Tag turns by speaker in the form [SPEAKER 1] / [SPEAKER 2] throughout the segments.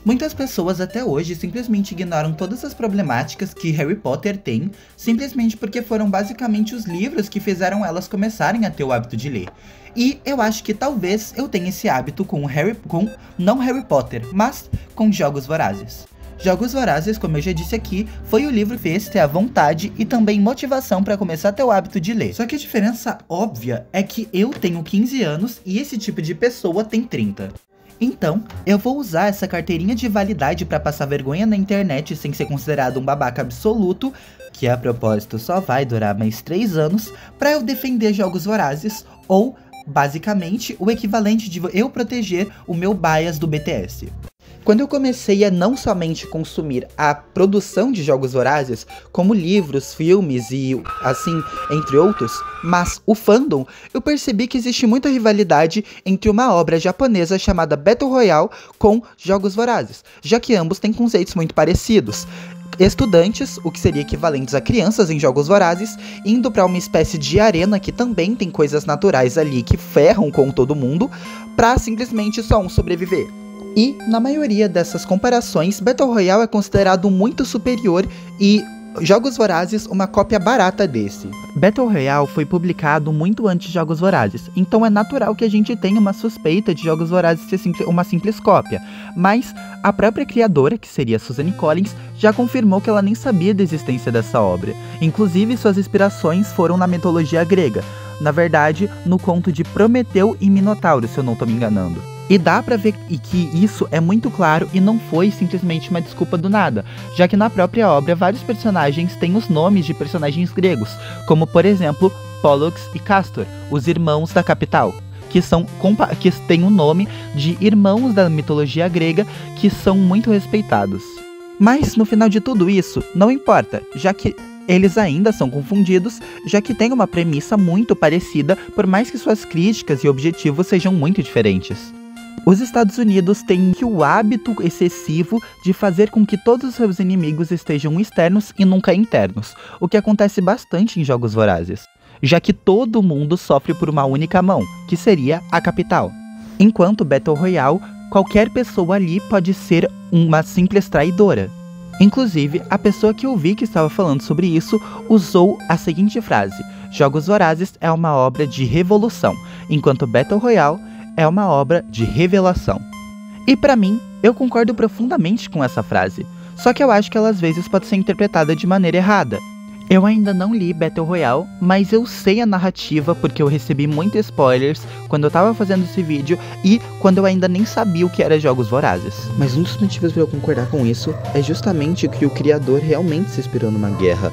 [SPEAKER 1] Muitas pessoas até hoje simplesmente ignoram todas as problemáticas que Harry Potter tem, simplesmente porque foram basicamente os livros que fizeram elas começarem a ter o hábito de ler. E eu acho que talvez eu tenha esse hábito não Harry Potter, mas com Jogos Vorazes. Jogos Vorazes, como eu já disse aqui, foi o livro que fez ter a vontade e também motivação para começar a ter o hábito de ler. Só que a diferença óbvia é que eu tenho 15 anos e esse tipo de pessoa tem 30. Então, eu vou usar essa carteirinha de validade para passar vergonha na internet sem ser considerado um babaca absoluto, que a propósito só vai durar mais 3 anos, para eu defender Jogos Vorazes, ou, basicamente, o equivalente de eu proteger o meu bias do BTS. Quando eu comecei a não somente consumir a produção de Jogos Vorazes, como livros, filmes e assim, entre outros, mas o fandom, eu percebi que existe muita rivalidade entre uma obra japonesa chamada Battle Royale com Jogos Vorazes, já que ambos têm conceitos muito parecidos. Estudantes, o que seria equivalentes a crianças em Jogos Vorazes, indo para uma espécie de arena que também tem coisas naturais ali que ferram com todo mundo, pra simplesmente só um sobreviver. E, na maioria dessas comparações, Battle Royale é considerado muito superior e Jogos Vorazes uma cópia barata desse. Battle Royale foi publicado muito antes de Jogos Vorazes, então é natural que a gente tenha uma suspeita de Jogos Vorazes ser uma simples cópia, mas a própria criadora, que seria Suzanne Collins, já confirmou que ela nem sabia da existência dessa obra. Inclusive, suas inspirações foram na mitologia grega, na verdade, no conto de Prometeu e Minotauro, se eu não tô me enganando. E dá pra ver que isso é muito claro e não foi simplesmente uma desculpa do nada, já que na própria obra vários personagens têm os nomes de personagens gregos, como por exemplo Pollux e Castor, os irmãos da capital, que têm o nome de irmãos da mitologia grega que são muito respeitados. Mas no final de tudo isso, não importa, já que eles ainda são confundidos, já que tem uma premissa muito parecida, por mais que suas críticas e objetivos sejam muito diferentes. Os Estados Unidos têm o hábito excessivo de fazer com que todos os seus inimigos estejam externos e nunca internos, o que acontece bastante em Jogos Vorazes, já que todo mundo sofre por uma única mão, que seria a capital. Enquanto Battle Royale, qualquer pessoa ali pode ser uma simples traidora. Inclusive, a pessoa que eu vi que estava falando sobre isso usou a seguinte frase: Jogos Vorazes é uma obra de revolução, enquanto Battle Royale é uma obra de revelação. E pra mim, eu concordo profundamente com essa frase, só que eu acho que ela às vezes pode ser interpretada de maneira errada. Eu ainda não li Battle Royale, mas eu sei a narrativa porque eu recebi muitos spoilers quando eu tava fazendo esse vídeo e quando eu ainda nem sabia o que era Jogos Vorazes.
[SPEAKER 2] Mas um dos motivos para eu concordar com isso é justamente que o criador realmente se inspirou numa guerra.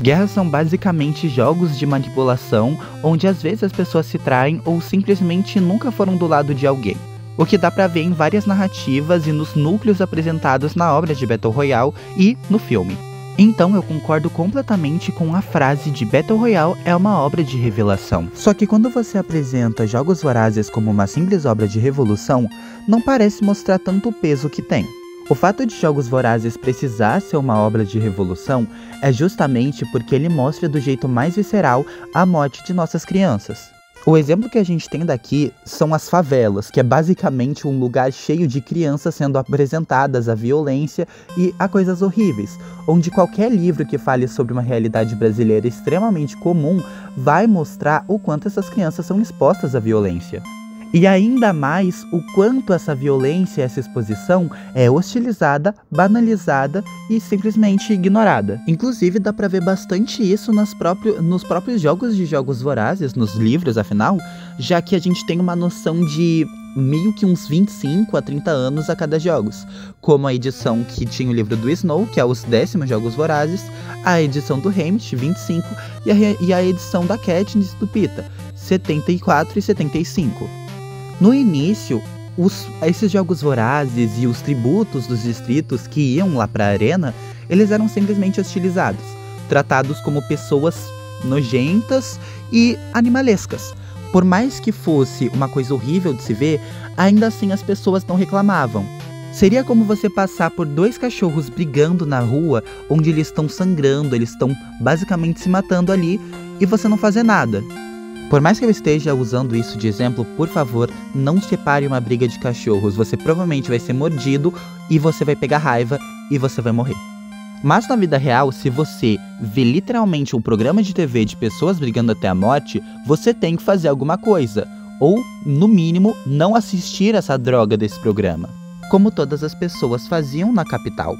[SPEAKER 1] Guerras são basicamente jogos de manipulação, onde às vezes as pessoas se traem ou simplesmente nunca foram do lado de alguém. O que dá pra ver em várias narrativas e nos núcleos apresentados na obra de Battle Royale e no filme. Então eu concordo completamente com a frase de Battle Royale é uma obra de revelação. Só que quando você apresenta Jogos Vorazes como uma simples obra de revolução, não parece mostrar tanto o peso que tem. O fato de Jogos Vorazes precisar ser uma obra de revolução é justamente porque ele mostra do jeito mais visceral a morte de nossas crianças. O exemplo que a gente tem daqui são as favelas, que é basicamente um lugar cheio de crianças sendo apresentadas à violência e a coisas horríveis, onde qualquer livro que fale sobre uma realidade brasileira extremamente comum vai mostrar o quanto essas crianças são expostas à violência. E ainda mais o quanto essa violência, essa exposição é hostilizada, banalizada e simplesmente ignorada. Inclusive dá pra ver bastante isso nos próprios jogos de Jogos Vorazes, nos livros afinal, já que a gente tem uma noção de meio que uns 25 a 30 anos a cada jogos, como a edição que tinha o livro do Snow, que é os 10º Jogos Vorazes, a edição do Haymitch, 25, e a edição da Katniss do Pita, 74 e 75. No início, esses Jogos Vorazes e os tributos dos distritos que iam lá pra arena, eles eram simplesmente hostilizados, tratados como pessoas nojentas e animalescas. Por mais que fosse uma coisa horrível de se ver, ainda assim as pessoas não reclamavam. Seria como você passar por 2 cachorros brigando na rua, onde eles estão sangrando, eles estão basicamente se matando ali, e você não fazer nada. Por mais que eu esteja usando isso de exemplo, por favor, não separe uma briga de cachorros. Você provavelmente vai ser mordido e você vai pegar raiva e você vai morrer. Mas na vida real, se você vê literalmente um programa de TV de pessoas brigando até a morte, você tem que fazer alguma coisa. Ou, no mínimo, não assistir essa droga desse programa. Como todas as pessoas faziam na capital.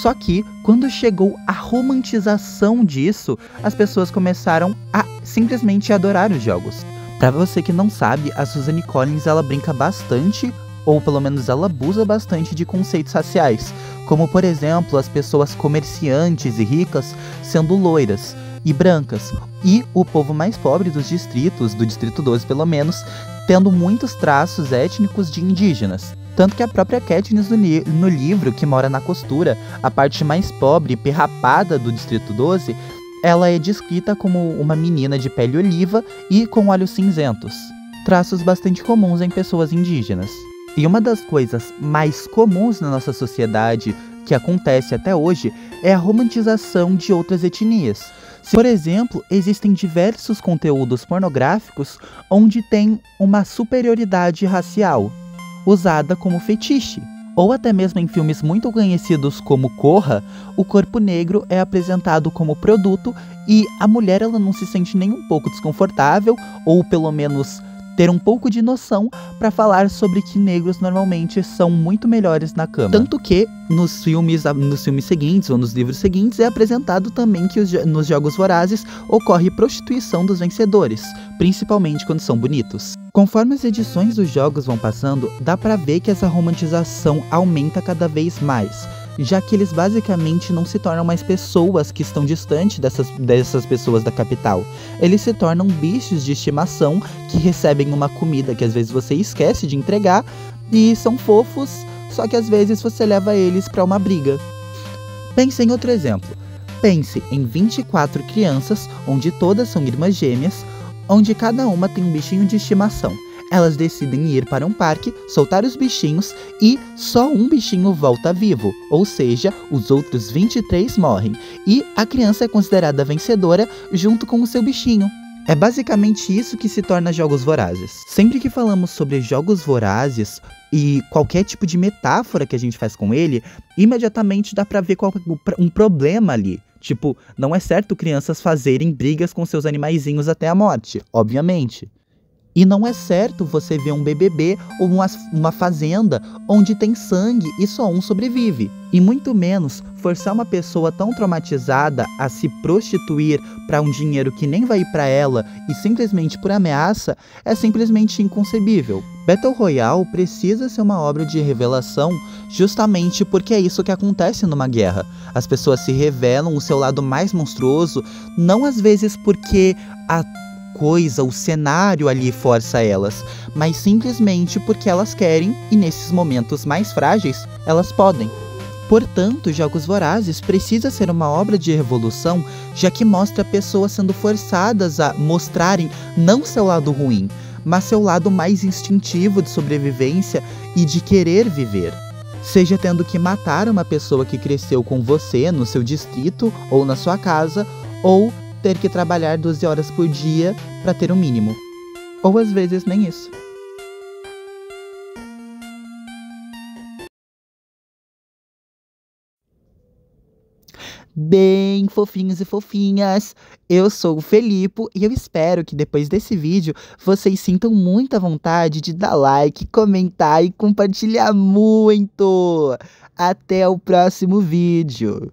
[SPEAKER 1] Só que, quando chegou a romantização disso, as pessoas começaram a simplesmente adorar os jogos. Pra você que não sabe, a Suzanne Collins, ela brinca bastante, ou pelo menos ela abusa bastante de conceitos raciais. Como, por exemplo, as pessoas comerciantes e ricas sendo loiras e brancas. E o povo mais pobre dos distritos, do Distrito 12 pelo menos, tendo muitos traços étnicos de indígenas. Tanto que a própria Katniss no livro, que mora na costura, a parte mais pobre e perrapada do Distrito 12, ela é descrita como uma menina de pele oliva e com olhos cinzentos. Traços bastante comuns em pessoas indígenas. E uma das coisas mais comuns na nossa sociedade, que acontece até hoje, é a romantização de outras etnias. Por exemplo, existem diversos conteúdos pornográficos onde tem uma superioridade racial, usada como fetiche. Ou até mesmo em filmes muito conhecidos como Corra, o corpo negro é apresentado como produto e a mulher ela não se sente nem um pouco desconfortável, ou pelo menos ter um pouco de noção para falar sobre que negros normalmente são muito melhores na cama. Tanto que nos filmes seguintes ou nos livros seguintes é apresentado também que nos Jogos Vorazes ocorre prostituição dos vencedores, principalmente quando são bonitos. Conforme as edições dos jogos vão passando, dá pra ver que essa romantização aumenta cada vez mais, já que eles basicamente não se tornam mais pessoas que estão distantes dessas pessoas da capital. Eles se tornam bichos de estimação que recebem uma comida que às vezes você esquece de entregar e são fofos, só que às vezes você leva eles pra uma briga. Pense em outro exemplo. Pense em 24 crianças, onde todas são irmãs gêmeas, onde cada uma tem um bichinho de estimação. Elas decidem ir para um parque, soltar os bichinhos e só um bichinho volta vivo, ou seja, os outros 23 morrem, e a criança é considerada vencedora junto com o seu bichinho. É basicamente isso que se torna Jogos Vorazes. Sempre que falamos sobre Jogos Vorazes e qualquer tipo de metáfora que a gente faz com ele, imediatamente dá pra ver um problema ali. Tipo, não é certo crianças fazerem brigas com seus animaizinhos até a morte, obviamente. E não é certo você ver um BBB ou uma fazenda onde tem sangue e só um sobrevive. E muito menos forçar uma pessoa tão traumatizada a se prostituir para um dinheiro que nem vai ir para ela e simplesmente por ameaça é simplesmente inconcebível. Battle Royale precisa ser uma obra de revelação justamente porque é isso que acontece numa guerra. As pessoas se revelam o seu lado mais monstruoso, não às vezes porque o cenário ali força elas, mas simplesmente porque elas querem e nesses momentos mais frágeis, elas podem. Portanto, Jogos Vorazes precisa ser uma obra de revolução, já que mostra pessoas sendo forçadas a mostrarem não seu lado ruim, mas seu lado mais instintivo de sobrevivência e de querer viver. Seja tendo que matar uma pessoa que cresceu com você no seu distrito ou na sua casa, ou ter que trabalhar 12 horas por dia para ter o mínimo. Ou às vezes nem isso. Bem, fofinhos e fofinhas, eu sou o Felipe e eu espero que depois desse vídeo vocês sintam muita vontade de dar like, comentar e compartilhar muito. Até o próximo vídeo.